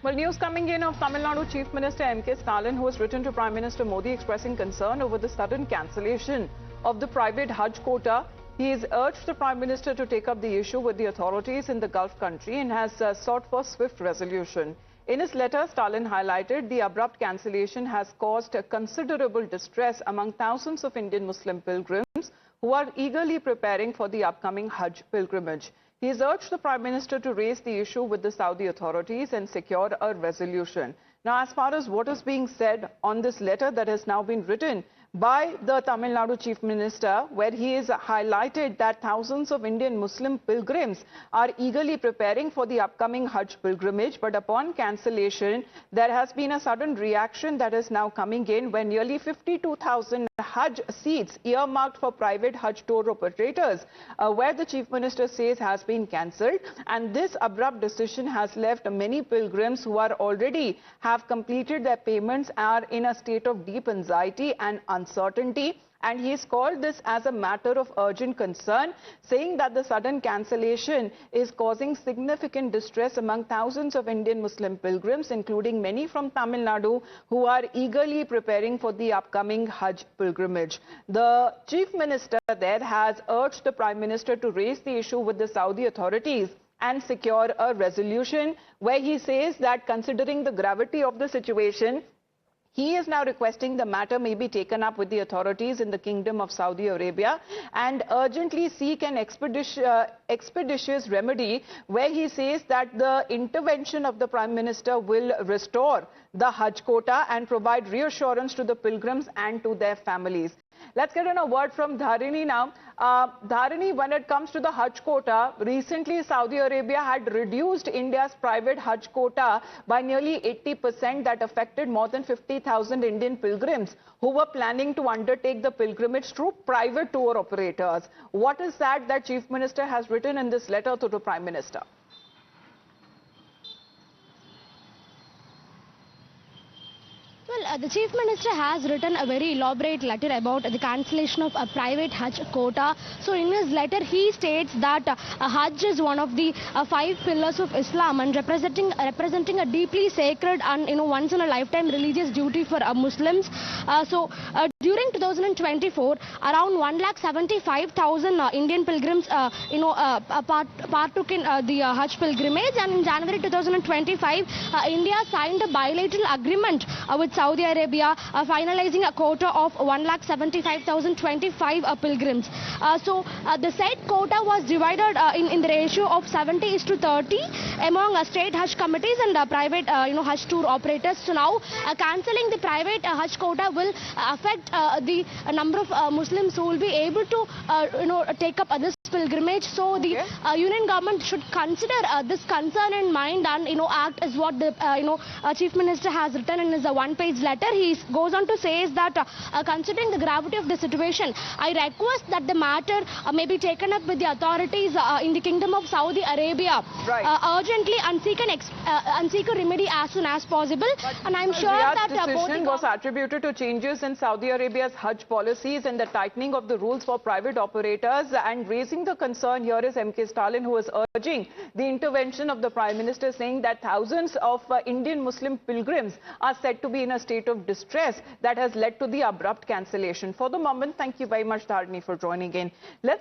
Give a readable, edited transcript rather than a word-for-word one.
Well, news coming in of Tamil Nadu Chief Minister M.K. Stalin, who has written to Prime Minister Modi expressing concern over the sudden cancellation of the private Hajj quota. He has urged the Prime Minister to take up the issue with the authorities in the Gulf country and has sought for swift resolution. In his letter, Stalin highlighted the abrupt cancellation has caused considerable distress among thousands of Indian Muslim pilgrims who are eagerly preparing for the upcoming Hajj pilgrimage. He has urged the Prime Minister to raise the issue with the Saudi authorities and secure a resolution. Now, as far as what is being said on this letter that has now been written by the Tamil Nadu Chief Minister, where he has highlighted that thousands of Indian Muslim pilgrims are eagerly preparing for the upcoming Hajj pilgrimage, but upon cancellation, there has been a sudden reaction that is now coming in when nearly 52,000 Hajj seats earmarked for private Hajj tour operators, where the Chief Minister says has been cancelled, and this abrupt decision has left many pilgrims who are already have completed their payments are in a state of deep anxiety and uncertainty. And he has called this as a matter of urgent concern, saying that the sudden cancellation is causing significant distress among thousands of Indian Muslim pilgrims, including many from Tamil Nadu, who are eagerly preparing for the upcoming Hajj pilgrimage. The Chief Minister there has urged the Prime Minister to raise the issue with the Saudi authorities and secure a resolution, where he says that considering the gravity of the situation, he is now requesting the matter may be taken up with the authorities in the Kingdom of Saudi Arabia and urgently seek an expeditious remedy, where he says that the intervention of the Prime Minister will restore the Hajj quota and provide reassurance to the pilgrims and to their families. Let's get in a word from Dharini now. Dharini, when it comes to the Hajj quota, recently Saudi Arabia had reduced India's private Hajj quota by nearly 80%. That affected more than 50,000 Indian pilgrims who were planning to undertake the pilgrimage through private tour operators. What is that Chief Minister has written in this letter to the Prime Minister? Well, the Chief Minister has written a very elaborate letter about the cancellation of a private Hajj quota. So in his letter, he states that Hajj is one of the 5 pillars of Islam and representing a deeply sacred and once in a lifetime religious duty for Muslims. During 2024, around 1,75,000 Indian pilgrims partook in the Hajj pilgrimage, and in January 2025, India signed a bilateral agreement with Saudi Arabia, finalizing a quota of 1,75,025 pilgrims. The said quota was divided in the ratio of 70:30 among state Hajj committees and private Hajj tour operators. So now cancelling the private Hajj quota will affect the number of Muslims who will be able to take up this pilgrimage. So the Union government should consider this concern in mind and act as what the Chief Minister has written in his one-page letter. He goes on to say that considering the gravity of the situation, I request that the matter may be taken up with the authorities in the Kingdom of Saudi Arabia urgently and seek a remedy as soon as possible. And I'm sure that the decision was attributed to changes in Saudi Arabia's Hajj policies and the tightening of the rules for private operators. And raising the concern here is M.K. Stalin, who is urging the intervention of the Prime Minister, saying that thousands of Indian Muslim pilgrims are said to be in a state of distress that has led to the abrupt cancellation. For the moment, thank you very much, Dharini, for joining in. Let's